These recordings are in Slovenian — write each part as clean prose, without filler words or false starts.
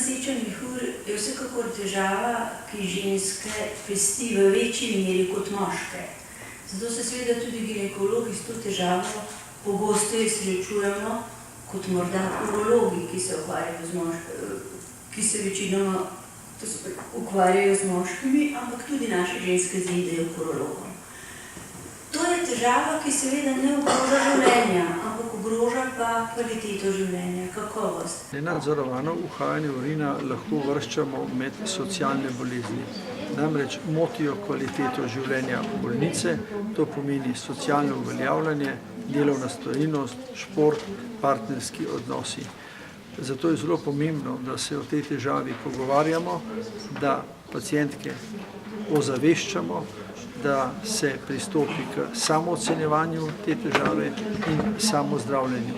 noseča mehur je vsekakor težava, ki ženske pesti v večji meri kot moške. Zato se seveda tudi ginekologi s to težavo pogosteje srečujemo kot morda urologi, ki se večinoma ukvarjajo z moškimi, ampak tudi naše ženske zaidejo k urologom. To je težava, ki seveda ne ogroža življenja, ampak ogroža pa kvaliteto življenja, kakovost. Nenadzorovano uhajanje urina lahko uvrščamo med socialne bolezni. Namreč motijo kvaliteto življenja bolnice, to pomeni socialno uveljavljanje, delovna storilnost, šport, partnerski odnosi. Zato je zelo pomembno, da se o tej težavi pogovarjamo, da pacientke ozaveščamo, da se pristopi k samoocenjevanju te težave in samozdravljenju.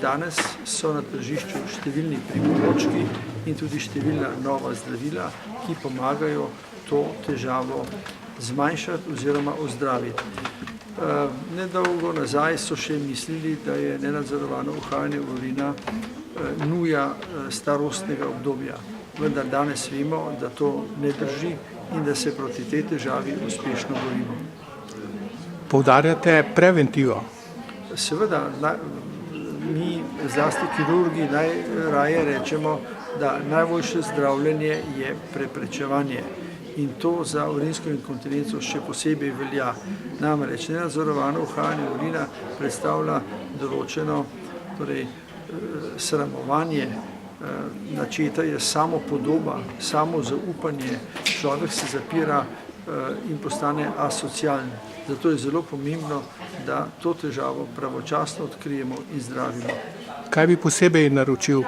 Danes so na tržišču številni pripomočki in tudi številna nova zdravila, ki pomagajo to težavo zmanjšati oziroma ozdraviti. Nedolgo nazaj so še mislili, da je nenadzorovano uhajanje urina nuja starostnega obdobja, vendar danes vemo, da to ne drži in da se proti tej težavi uspešno borimo. Poudarjate preventivo? Seveda, mi zlasti kirurgi najraje rečemo, da najboljše zdravljenje je preprečevanje. In to za urinsko inkontinenco še posebej velja. Namreč nenadzorovano uhajanje urina predstavlja določeno sramovanje, načeta je samopodoba, samozaupanje, človek se zapira in postane asocialen. Zato je zelo pomembno, da to težavo pravočasno odkrijemo in zdravimo. Kaj bi posebej naročil?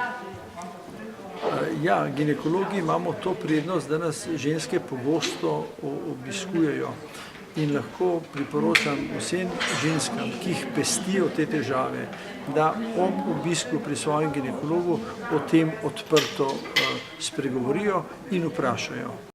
Ja, ginekologi imamo to prednost, da nas ženske pogosto obiskujejo in lahko priporočam vsem ženskam, ki jih pestijo te težave, da ob obisku pri svojem ginekologu o tem odprto spregovorijo in vprašajo.